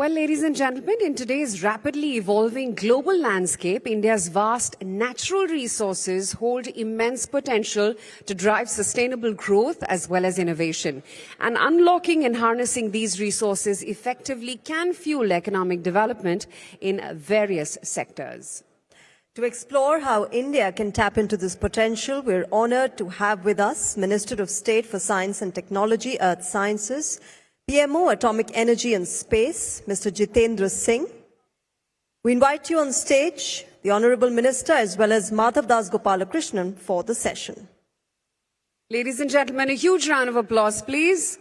Well, ladies and gentlemen, in today's rapidly evolving global landscape, India's vast natural resources hold immense potential to drive sustainable growth as well as innovation. And unlocking and harnessing these resources effectively can fuel economic development in various sectors. To explore how India can tap into this potential, we're honored to have with us Minister of State for Science and Technology, Earth Sciences, PMO, Atomic Energy and Space, Mr. Jitendra Singh. We invite you on stage, the Honorable Minister, as well as Madhav Das Gopalakrishnan for the session. Ladies and gentlemen, a huge round of applause, please.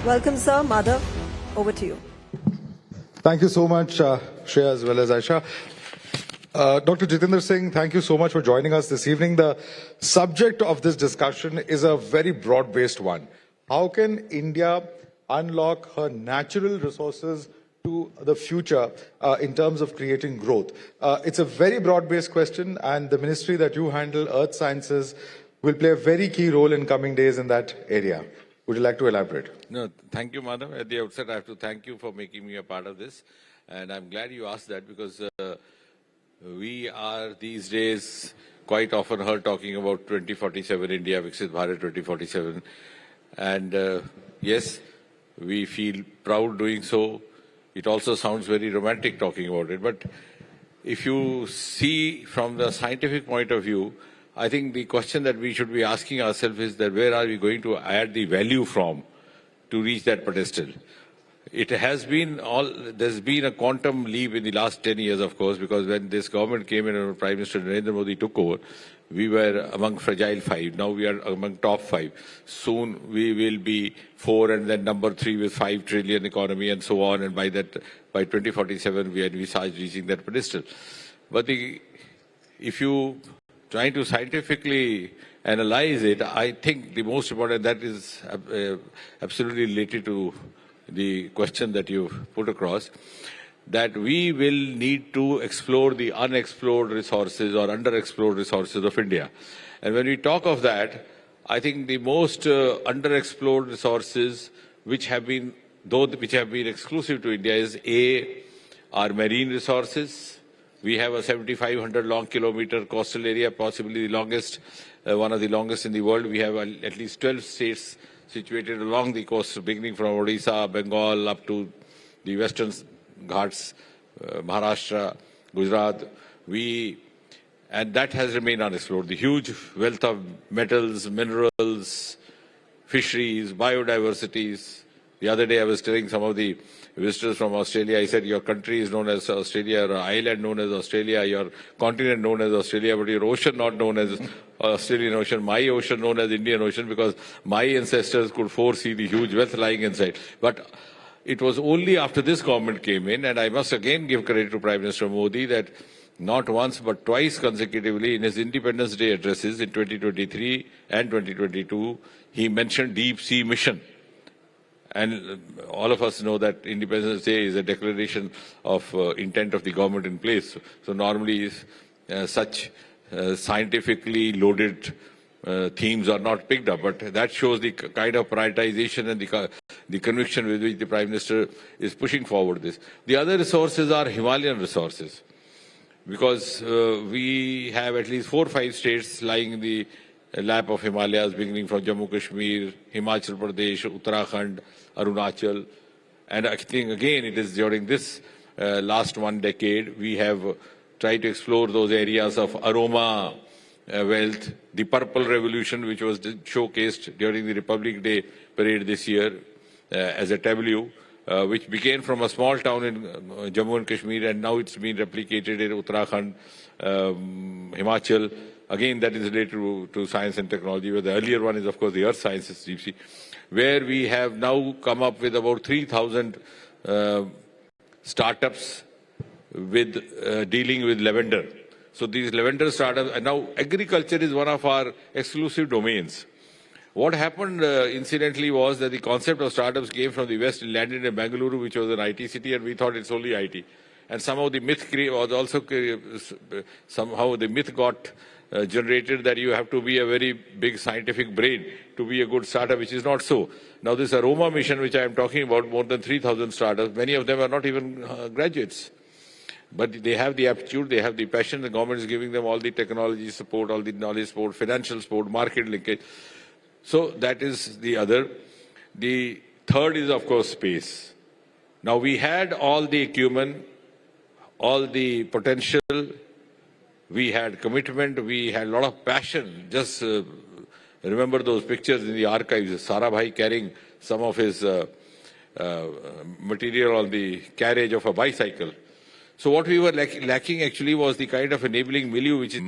Welcome, sir. Madhav, over to you. Thank you so much, Shreya, as well as Aisha. Dr. Jitendra Singh, thank you so much for joining us this evening. The subject of this discussion is a very broad-based one. How can India unlock her natural resources to the future in terms of creating growth? It's a very broad-based question, and the ministry that you handle, Earth Sciences, will play a very key role in coming days in that area. Would you like to elaborate? No, thank you, Madhav. At the outset, I have to thank you for making me a part of this. And I'm glad you asked that because we are these days quite often heard talking about 2047 India, Viksit Bharat 2047. And yes, we feel proud doing so. It also sounds very romantic talking about it. But if you see from the scientific point of view, I think the question that we should be asking ourselves is that where are we going to add the value from to reach that pedestal? It has been there's been a quantum leap in the last 10 years, of course, because when this government came in and Prime Minister Narendra Modi took over, we were among fragile 5. Now we are among top 5. Soon we will be 4 and then number 3 with 5 trillion economy and so on. And by 2047, we envisage reaching that pedestal. But if you try to scientifically analyze it, I think the most important, that is absolutely related to the question that you put across, that we will need to explore the unexplored resources or underexplored resources of India. And when we talk of that, I think the most underexplored resources which have been exclusive to India is our marine resources. We have a 7,500 long kilometer coastal area, possibly the longest, one of the longest in the world. We have at least 12 states situated along the coast, beginning from Odisha, Bengal, up to the western Ghats, Maharashtra, Gujarat. And that has remained unexplored. The huge wealth of metals, minerals, fisheries, biodiversities. The other day I was telling some of the visitors from Australia, I said, your country is known as Australia, your island known as Australia, your continent known as Australia, but your ocean not known as Australian Ocean, my ocean known as Indian Ocean, because my ancestors could foresee the huge wealth lying inside. But it was only after this government came in, and I must again give credit to Prime Minister Modi, that not once but twice consecutively in his Independence Day addresses in 2023 and 2022, he mentioned deep sea mission. And all of us know that Independence Day is a declaration of intent of the government in place. So normally such scientifically loaded themes are not picked up. But that shows the kind of prioritization and the conviction with which the Prime Minister is pushing forward this. The other resources are Himalayan resources, because we have at least 4 or 5 states lying in the lap of Himalayas, beginning from Jammu Kashmir, Himachal Pradesh, Uttarakhand, Arunachal. And I think, again, it is during this last 1 decade, we have tried to explore those areas of aroma wealth, the Purple Revolution, which was showcased during the Republic Day parade this year as a tableau, which began from a small town in Jammu and Kashmir, and now it's been replicated in Uttarakhand, Himachal. Again, that is related to science and technology, where the earlier one is, of course, the earth sciences, deep sea, where we have now come up with about 3,000 startups with dealing with lavender. So these lavender startups, and now agriculture is one of our exclusive domains. What happened, incidentally, was that the concept of startups came from the West, landed in Bengaluru, which was an IT city, and we thought it's only IT. And somehow the myth was also, somehow the myth got generated that you have to be a very big scientific brain to be a good startup, which is not so. Now this Aroma mission, which I am talking about, more than 3,000 startups, many of them are not even graduates. But they have the aptitude, they have the passion, the government is giving them all the technology support, all the knowledge support, financial support, market linkage. So that is the other. The third is, of course, space. Now we had all the acumen, all the potential, we had commitment, we had a lot of passion. Just remember those pictures in the archives, Sarabhai carrying some of his material on the carriage of a bicycle. So what we were lacking actually was the kind of enabling milieu which is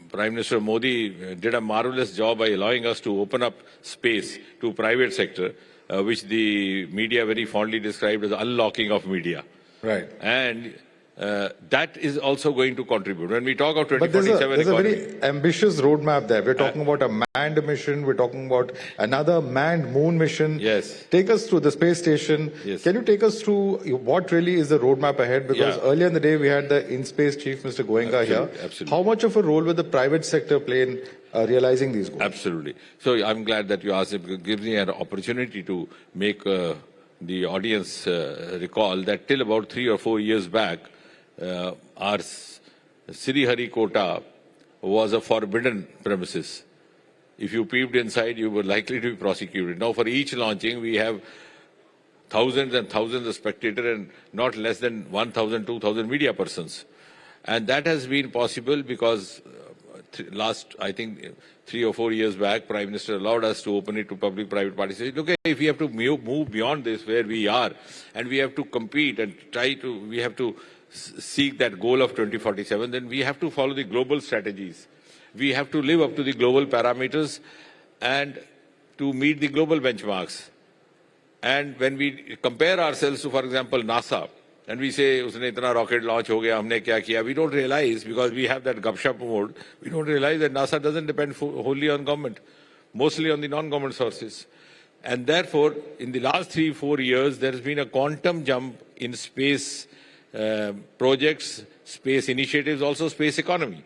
Prime Minister Modi did a marvelous job by allowing us to open up space to private sector, which the media very fondly described as unlocking of media. Right. And that is also going to contribute. When we talk of 2047 But there's a economy, very ambitious roadmap there. We're talking about a manned mission. We're talking about another manned moon mission. Yes. Take us through the space station. Yes. Can you take us through what really is the roadmap ahead? Because earlier in the day, we had the in-space chief, Mr. Goenka, here. Absolutely. How much of a role will the private sector play in realizing these goals? Absolutely. So I'm glad that you asked it, because it gives me an opportunity to make the audience recall that till about 3 or 4 years back, our Sriharikota was a forbidden premises. If you peeped inside, you were likely to be prosecuted. Now, for each launching, we have thousands and thousands of spectators and not less than 1,000, 2,000 media persons. And that has been possible because last, I think, 3 or 4 years back, Prime Minister allowed us to open it to public-private participation. Look, if we have to move beyond this, where we are, and we have to compete and we have to seek that goal of 2047, then we have to follow the global strategies. We have to live up to the global parameters and to meet the global benchmarks. And when we compare ourselves to, for example, NASA, and we say, usne itna rocket launch ho gaya, humne kya kiya, we don't realize, because we have that gupshup mode, we don't realize that NASA doesn't depend wholly on government, mostly on the non-government sources. And therefore, in the last 3-4 years, there has been a quantum jump in space projects, space initiatives, also space economy.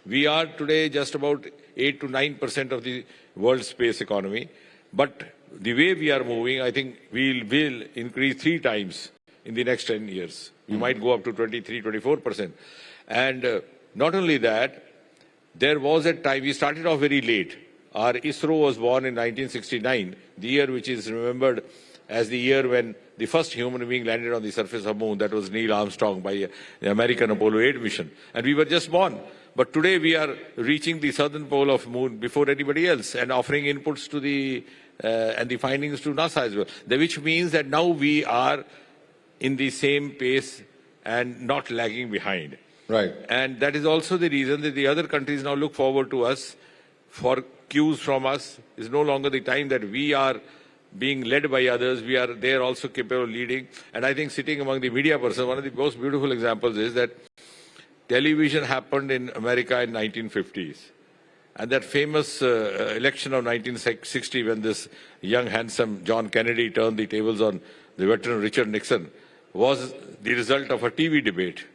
We are today just about 8 to 9% of the world's space economy. But the way we are moving, I think we will increase 3 times in the next 10 years. We might go up to 23, 24%. And not only that, there was a time, we started off very late. Our ISRO was born in 1969, the year which is remembered as the year when the first human being landed on the surface of the moon. That was Neil Armstrong by the American Apollo 8 mission. And we were just born. But today we are reaching the southern pole of the moon before anybody else and offering inputs to the and the findings to NASA as well. Which means that now we are in the same pace and not lagging behind. Right. And that is also the reason that the other countries now look forward to us for cues from us. It's no longer the time that we are being led by others. We are there also capable of leading. And I think sitting among the media persons, one of the most beautiful examples is that television happened in America in 1950s. And that famous election of 1960, when this young, handsome John Kennedy turned the tables on the veteran Richard Nixon, was the result of a TV debate.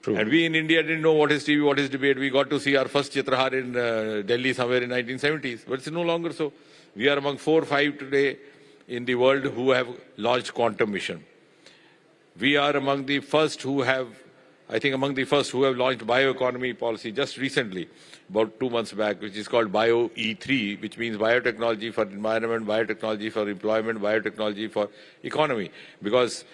True. And we in India didn't know what is TV, what is debate. We got to see our first Chitrahar in Delhi somewhere in 1970s. But it's no longer so. We are among 4 or 5 today in the world who have launched quantum mission. We are among the first who have, I think among the first who have launched bioeconomy policy just recently, about 2 months back, which is called BioE3, which means biotechnology for environment, biotechnology for employment, biotechnology for economy. Because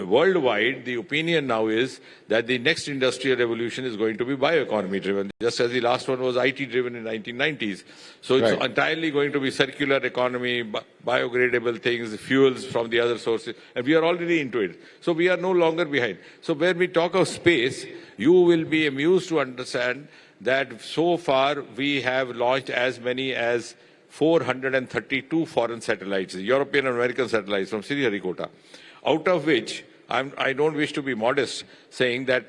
worldwide, the opinion now is that the next industrial revolution is going to be bioeconomy driven, just as the last one was IT driven in 1990s. So it's entirely going to be circular economy, biodegradable things, fuels from the other sources, and we are already into it. So we are no longer behind. So when we talk of space, you will be amused to understand that so far we have launched as many as 432 foreign satellites, European and American satellites from Sriharikota. Out of which, I don't wish to be modest, saying that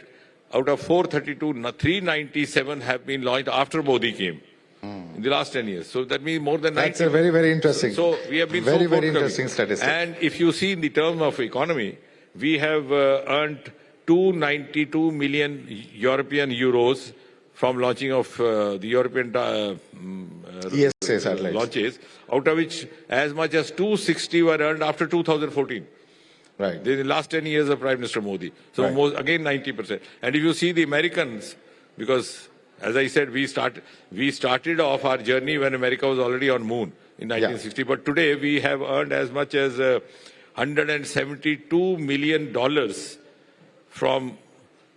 out of 432, 397 have been launched after Modi came. in the last 10 years. So that means more than 90. That's a very, very interesting. So we have been very, so very forthcoming. interesting statistic. And if you see in the term of economy, we have earned 292 million European euros from launching of the European ESA satellites. launches, out of which as much as 260 were earned after 2014. Right. In the last 10 years of Prime Minister Modi. So Right. again 90%. And if you see the Americans, because as I said, we started off our journey when America was already on moon in 1960. But today we have earned as much as $172 million from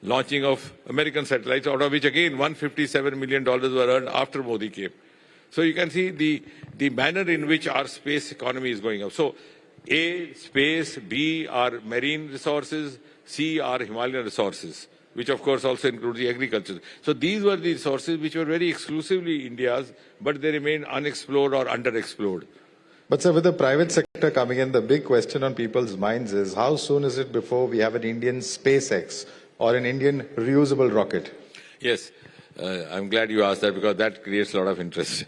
launching of American satellites, out of which again $157 million were earned after Modi came. So you can see the manner in which our space economy is going up. So A, space, B, our marine resources, C, our Himalayan resources, which of course also includes the agriculture. So these were the resources which were very exclusively India's, but they remain unexplored or underexplored. But sir, with the private sector coming in, the big question on people's minds is how soon is it before we have an Indian SpaceX or an Indian reusable rocket? Yes, I'm glad you asked that because that creates a lot of interest.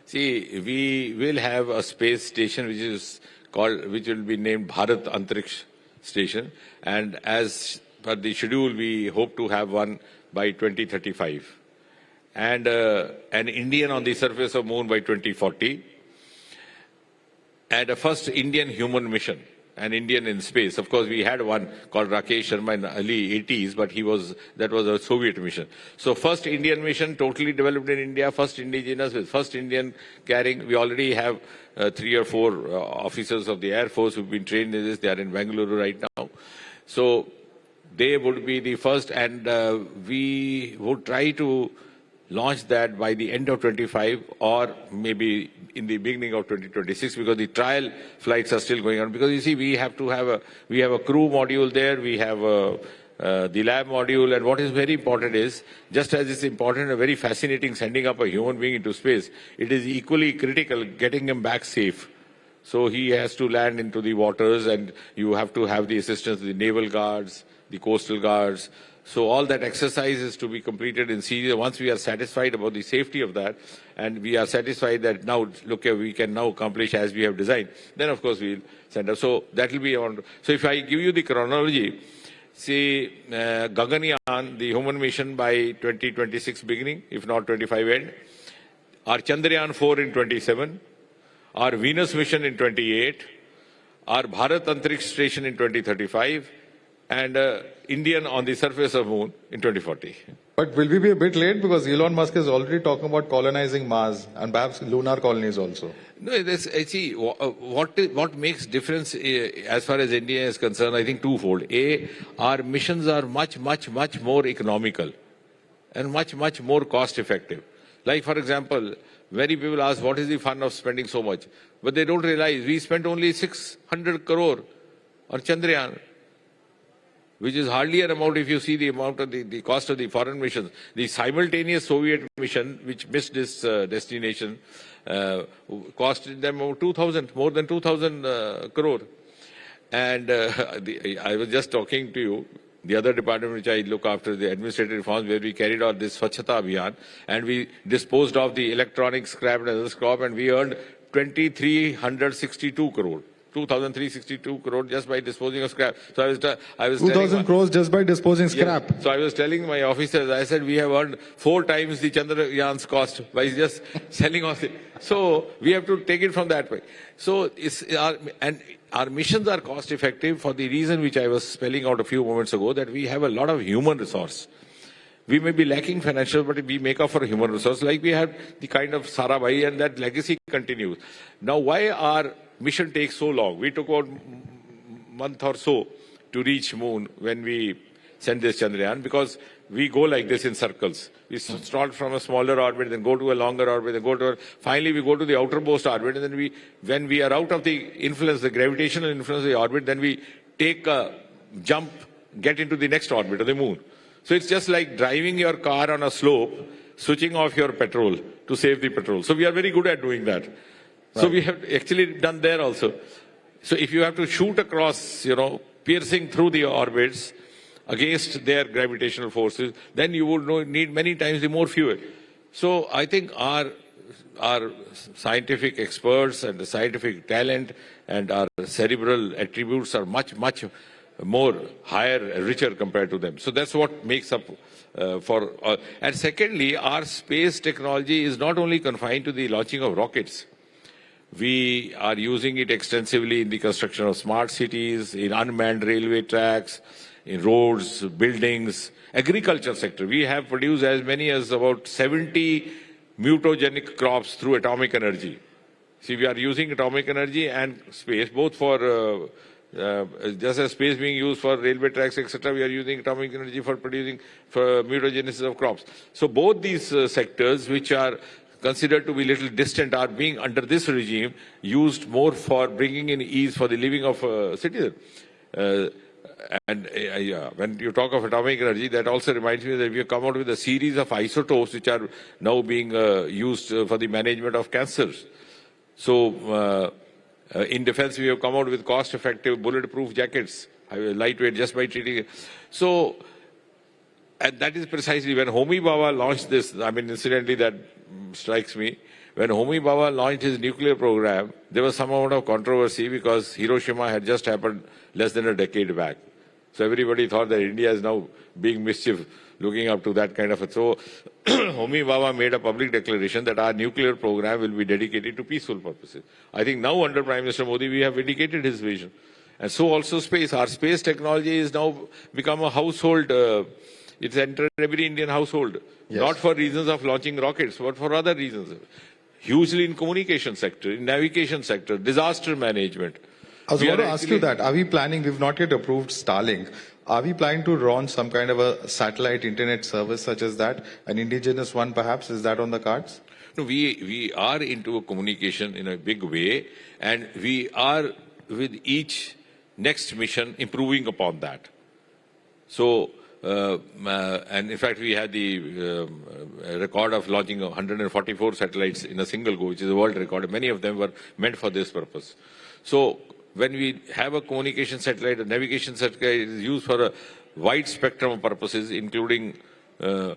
See, we will have a space station which will be named Bharat Antariksh Station, and as per the schedule, we hope to have one by 2035, and an Indian on the surface of Moon by 2040, and a first Indian human mission, an Indian in space. Of course, we had one called Rakesh Sharma in the early 80s, but that was a Soviet mission. So first Indian mission, totally developed in India, first indigenous with first Indian carrying. We already have 3 or 4 officers of the Air Force who've been trained in this. They are in Bengaluru right now. So they would be the first, and we would try to launch that by the end of 25 or maybe in the beginning of 2026, because the trial flights are still going on. Because you see, we have a crew module there, we have the lab module, and what is very important is, just as it's important and very fascinating sending up a human being into space, it is equally critical getting him back safe. So he has to land into the waters, and you have to have the assistance of the naval guards, the coastal guards. So all that exercise is to be completed in series. Once we are satisfied about the safety of that, and we are satisfied that now, look, we can now accomplish as we have designed, then of course we'll send up. So that will be on. So if I give you the chronology, see, Gaganyaan, the human mission by 2026 beginning, if not 25 end, our Chandrayaan 4 in 27, our Venus mission in 28, our Bharat Antariksh Station in 2035, and Indian on the surface of Moon in 2040. But will we be a bit late, because Elon Musk is already talking about colonizing Mars and perhaps lunar colonies also? No, see, what makes difference as far as India is concerned, I think twofold. A, our missions are much more economical and much more cost effective. Like, for example, many people ask, what is the fun of spending so much? But they don't realize we spent only 600 crore on Chandrayaan, which is hardly an amount if you see the amount of the cost of the foreign missions. The simultaneous Soviet mission, which missed this destination, costed them more than 2,000 crore. And I was just talking to you, the other department which I look after, the administrative reforms, where we carried out this Swachhata Abhiyan, and we disposed of the electronic scrap and other scrap, and we earned 2,362 crore. 2,362 crore just by disposing of scrap. So I was 2,000 crores just by disposing scrap. Yeah. So I was telling my officers, I said, we have earned 4 times the Chandrayaan's cost by just selling off it. So we have to take it from that way. So our missions are cost effective for the reason which I was spelling out a few moments ago, that we have a lot of human resource. We may be lacking financial, but we make up for human resource. Like we have the kind of Sarabhai, and that legacy continues. Now, why our mission takes so long? We took about a month or so to reach Moon when we sent this Chandrayaan, because we go like this in circles. We start from a smaller orbit, then go to a longer orbit, then finally we go to the outermost orbit, and then when we are out of the influence, the gravitational influence of the orbit, then we take a jump, get into the next orbit of the Moon. So it's just like driving your car on a slope, switching off your petrol to save the petrol. So we are very good at doing that. Right. So we have actually done there also. So if you have to shoot across, piercing through the orbits against their gravitational forces, then you would need many times the more fuel. So I think our scientific experts and the scientific talent and our cerebral attributes are much more higher, richer compared to them. So that's what makes up and secondly, our space technology is not only confined to the launching of rockets. We are using it extensively in the construction of smart cities, in unmanned railway tracks, in roads, buildings, agriculture sector. We have produced as many as about 70 mutagenic crops through atomic energy. See, we are using atomic energy and space, both for just as space being used for railway tracks, etc., we are using atomic energy for producing for mutagenesis of crops. So both these sectors, which are considered to be little distant, are being under this regime used more for bringing in ease for the living of citizens. When you talk of atomic energy, that also reminds me that we have come out with a series of isotopes which are now being used for the management of cancers. So in defense, we have come out with cost-effective bulletproof jackets, lightweight, just by treating it. So, and that is precisely when Homi Bhabha launched this. I mean, incidentally, that strikes me. When Homi Bhabha launched his nuclear program, there was some amount of controversy because Hiroshima had just happened less than a decade back. So everybody thought that India is now being mischief, looking up to that kind of a... So Homi Bhabha made a public declaration that our nuclear program will be dedicated to peaceful purposes. I think now under Prime Minister Modi, we have indicated his vision. And so also space. Our space technology is now become a household... it's entered every Indian household. Yes. Not for reasons of launching rockets, but for other reasons. Hugely in communication sector, in navigation sector, disaster management. I was going to ask you that. Are we planning, we've not yet approved Starlink. Are we planning to launch some kind of a satellite internet service such as that? An indigenous one perhaps? Is that on the cards? No, we are into a communication in a big way, and we are with each next mission improving upon that. So, and in fact, we had the record of launching 144 satellites in a single go, which is a world record. Many of them were meant for this purpose. So, when we have a communication satellite, a navigation satellite is used for a wide spectrum of purposes, including the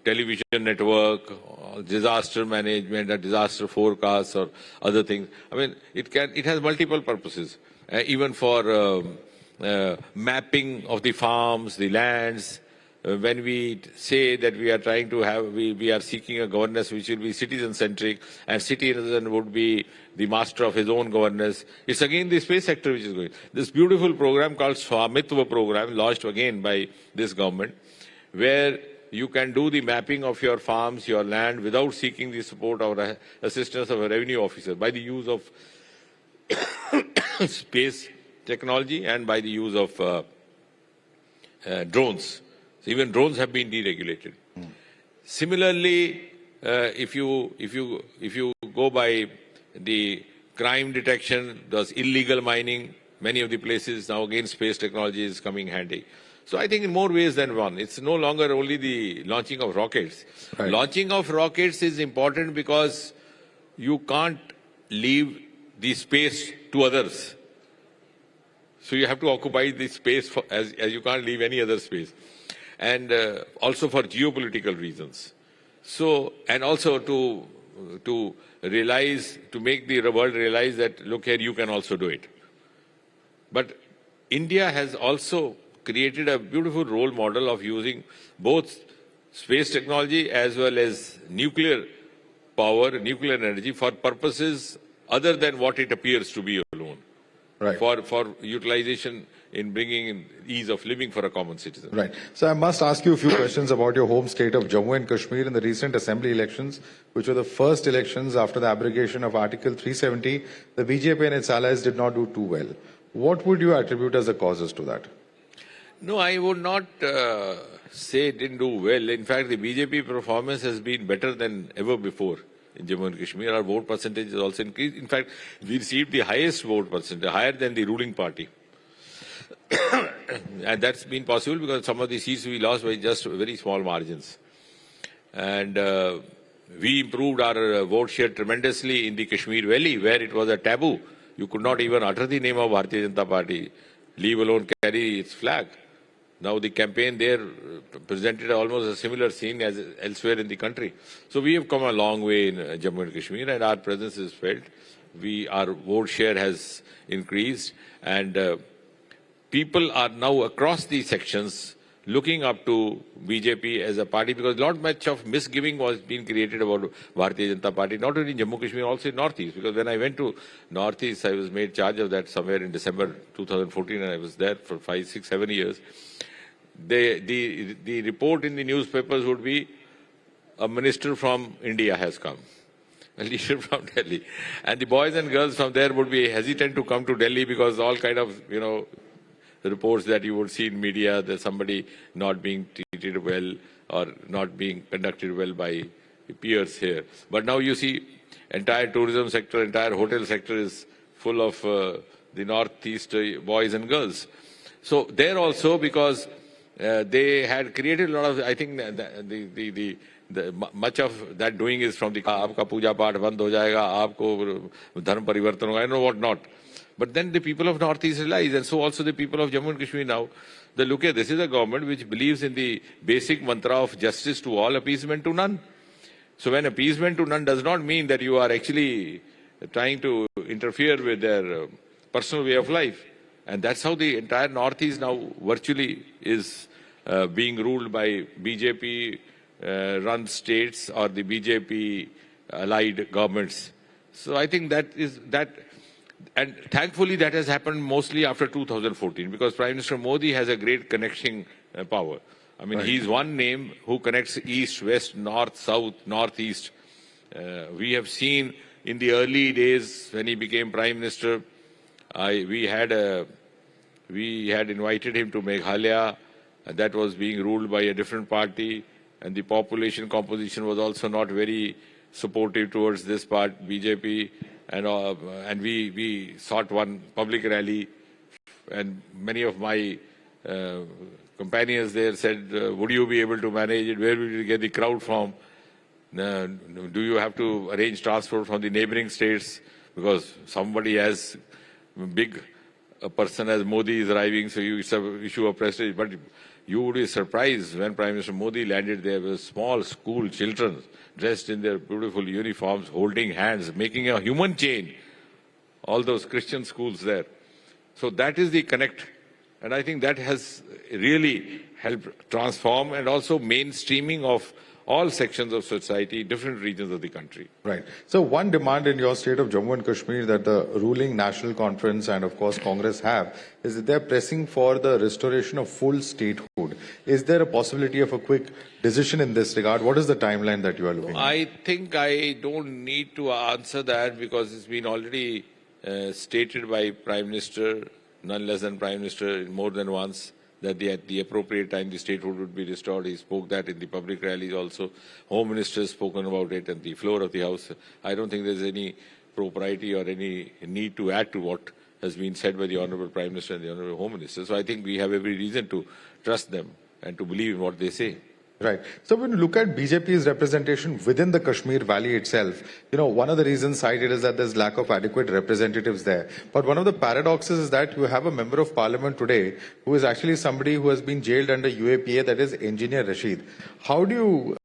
television network, disaster management, disaster forecasts, or other things. I mean, it has multiple purposes, even for mapping of the farms, the lands. When we say that we are trying to have, we are seeking a governance which will be citizen-centric, and citizen would be the master of his own governance. It's again the space sector which is going. This beautiful program called Swamitva program, launched again by this government, where you can do the mapping of your farms, your land, without seeking the support or assistance of a revenue officer, by the use of space technology and by the use of drones. So even drones have been deregulated. Similarly, if you go by the crime detection, those illegal mining, many of the places now again space technology is coming handy. So I think in more ways than one. It's no longer only the launching of rockets. Right. Launching of rockets is important because you can't leave the space to others. So you have to occupy the space as you can't leave any other space. And also for geopolitical reasons. So, and also to realize, to make the world realize that, look here, you can also do it. But India has also created a beautiful role model of using both space technology as well as nuclear power, nuclear energy for purposes other than what it appears to be alone. Right. For utilization in bringing in ease of living for a common citizen. Right. So I must ask you a few questions about your home state of Jammu and Kashmir in the recent assembly elections, which were the first elections after the abrogation of Article 370. The BJP and its allies did not do too well. What would you attribute as the causes to that? No, I would not say it didn't do well. In fact, the BJP performance has been better than ever before in Jammu and Kashmir. Our vote percentage is also increased. In fact, we received the highest vote percentage, higher than the ruling party. And that's been possible because some of the seats we lost by just very small margins. And we improved our vote share tremendously in the Kashmir Valley, where it was a taboo. You could not even utter the name of Bharatiya Janata Party, leave alone carry its flag. Now the campaign there presented almost a similar scene as elsewhere in the country. So we have come a long way in Jammu and Kashmir, and our presence is felt. Our vote share has increased, and people are now across these sections looking up to BJP as a party, because not much of misgiving was being created about Bharatiya Janata Party, not only in Jammu Kashmir, also in Northeast. Because when I went to Northeast, I was made charge of that somewhere in December 2014, and I was there for 5, 6, 7 years. The report in the newspapers would be, a minister from India has come, a leader from Delhi, and the boys and girls from there would be hesitant to come to Delhi because all kind of reports that you would see in media that somebody not being treated well or not being conducted well by peers here. But now you see entire tourism sector, entire hotel sector is full of the Northeast boys and girls. So there also, because they had created a lot of, I think much of that doing is from the aapka puja path band ho jayega, aapko dharm parivartan hoga, I know what not. But then the people of Northeast realize, and so also the people of Jammu and Kashmir now, they look at this is a government which believes in the basic mantra of justice to all, appeasement to none. So when appeasement to none does not mean that you are actually trying to interfere with their personal way of life. And that's how the entire Northeast now virtually is being ruled by BJP run states or the BJP allied governments. So I think that is that. And thankfully that has happened mostly after 2014, because Prime Minister Modi has a great connecting power. I mean, he's one name who connects east, west, north, south, northeast. We have seen in the early days when he became Prime Minister, we had invited him to Meghalaya, and that was being ruled by a different party, and the population composition was also not very supportive towards this part, BJP. And we sought one public rally, and many of my companions there said, would you be able to manage it? Where will you get the crowd from? Do you have to arrange transport from the neighboring states? Because somebody as big a person as Modi is arriving, so you issue a prestige. But you would be surprised when Prime Minister Modi landed there with small school children dressed in their beautiful uniforms, holding hands, making a human chain. All those Christian schools there. So that is the connect. And I think that has really helped transform and also mainstreaming of all sections of society, different regions of the country. Right. So one demand in your state of Jammu and Kashmir that the ruling National Conference and of course Congress have is that they're pressing for the restoration of full statehood. Is there a possibility of a quick decision in this regard? What is the timeline that you are looking at? I think I don't need to answer that because it's been already stated by Prime Minister, none less than Prime Minister, more than once, that at the appropriate time the statehood would be restored. He spoke that in the public rallies also. Home Minister has spoken about it at the floor of the House. I don't think there's any propriety or any need to add to what has been said by the Honourable Prime Minister and the Honourable Home Minister. So I think we have every reason to trust them and to believe in what they say. Right. So when you look at BJP's representation within the Kashmir Valley itself, one of the reasons cited is that there's lack of adequate representatives there. But one of the paradoxes is that you have a member of parliament today who is actually somebody who has been jailed under UAPA, that is Engineer Rashid. How do you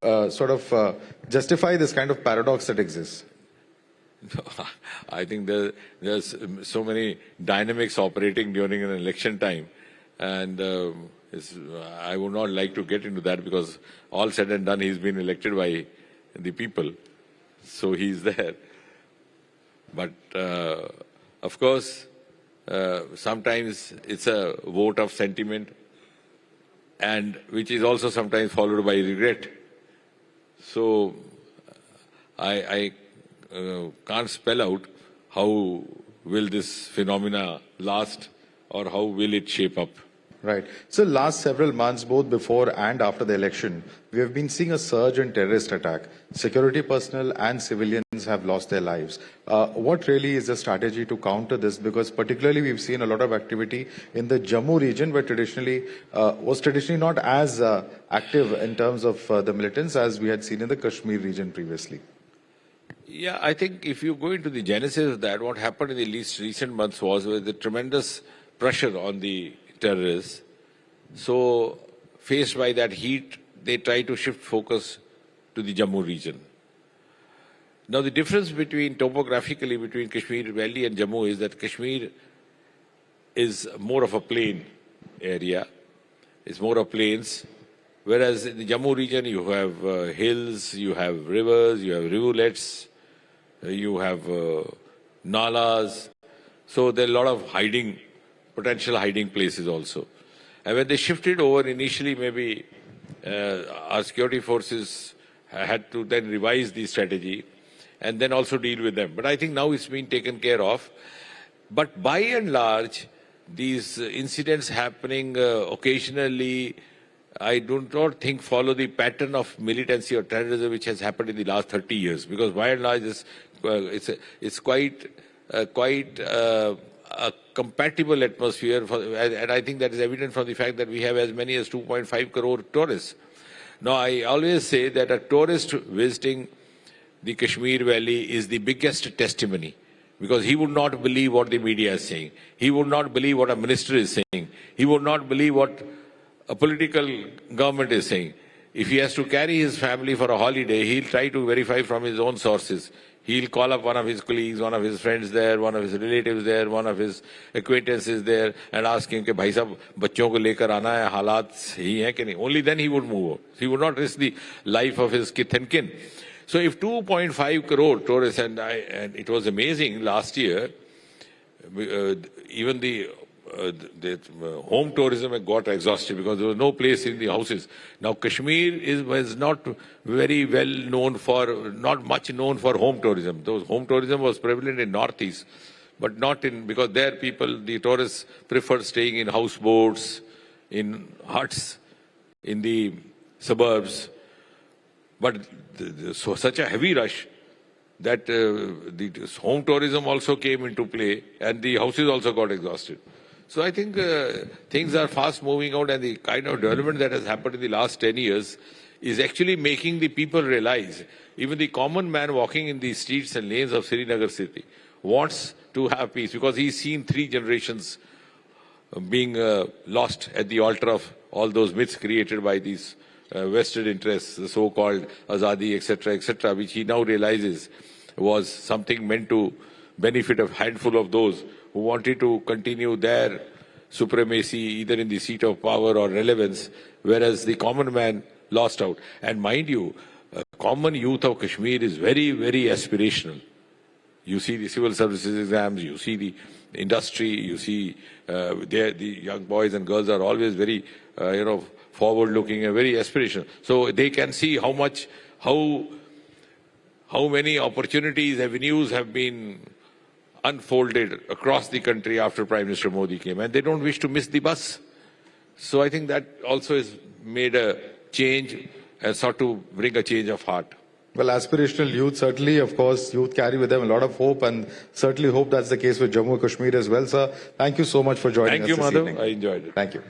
justify this kind of paradox that exists? I think there's so many dynamics operating during an election time, and I would not like to get into that because all said and done, he's been elected by the people, so he's there. But of course, sometimes it's a vote of sentiment, and which is also sometimes followed by regret. So I can't spell out how will this phenomena last or how will it shape up. Right. So last several months, both before and after the election, we have been seeing a surge in terrorist attack. Security personnel and civilians have lost their lives. What really is the strategy to counter this? Because particularly we've seen a lot of activity in the Jammu region, where was traditionally not as active in terms of the militants as we had seen in the Kashmir region previously. Yeah, I think if you go into the genesis of that, what happened in the least recent months was with the tremendous pressure on the terrorists. So, faced by that heat, they try to shift focus to the Jammu region. Now, the difference topographically between Kashmir Valley and Jammu is that Kashmir is more of a plain area. It's more of plains. Whereas in the Jammu region, you have hills, you have rivers, you have rivulets, you have nalas. So there are a lot of potential hiding places also. And when they shifted over initially, maybe our security forces had to then revise the strategy and then also deal with them. But I think now it's been taken care of. But by and large, these incidents happening occasionally, I do not think follow the pattern of militancy or terrorism which has happened in the last 30 years. Because by and large, it's quite a compatible atmosphere, and I think that is evident from the fact that we have as many as 2.5 crore tourists. Now, I always say that a tourist visiting the Kashmir Valley is the biggest testimony, because he would not believe what the media is saying. He would not believe what a minister is saying. He would not believe what a political government is saying. If he has to carry his family for a holiday, he'll try to verify from his own sources. He'll call up one of his colleagues, one of his friends there, one of his relatives there, one of his acquaintances there, and ask him, "Bhai sahab, bachon ko lekar aana hai, halat hi hai ki nahi?" Only then he would move. He would not risk the life of his kith and kin. So if 2.5 crore tourists, and it was amazing last year, even the home tourism had got exhausted because there was no place in the houses. Now Kashmir was not very well known not much known for home tourism. Home tourism was prevalent in Northeast, but not because there the tourists preferred staying in houseboats, in huts, in the suburbs. But so such a heavy rush that the home tourism also came into play, and the houses also got exhausted. So I think things are fast moving out, and the kind of development that has happened in the last 10 years is actually making the people realize, even the common man walking in the streets and lanes of Srinagar city wants to have peace, because he's seen 3 generations being lost at the altar of all those myths created by these vested interests, the so-called Azadi, etc., which he now realizes was something meant to benefit a handful of those who wanted to continue their supremacy either in the seat of power or relevance, whereas the common man lost out. And mind you, common youth of Kashmir is very, very aspirational. You see the civil services exams, you see the industry, you see the young boys and girls are always very, forward-looking and very aspirational. So they can see how many opportunities, avenues have been unfolded across the country after Prime Minister Modi came, and they don't wish to miss the bus. So I think that also has made a change and sought to bring a change of heart. Well, aspirational youth, certainly, of course, youth carry with them a lot of hope, and certainly hope that's the case with Jammu and Kashmir as well, sir. Thank you so much for joining us this evening. Thank you, Madhav. I enjoyed it. Thank you.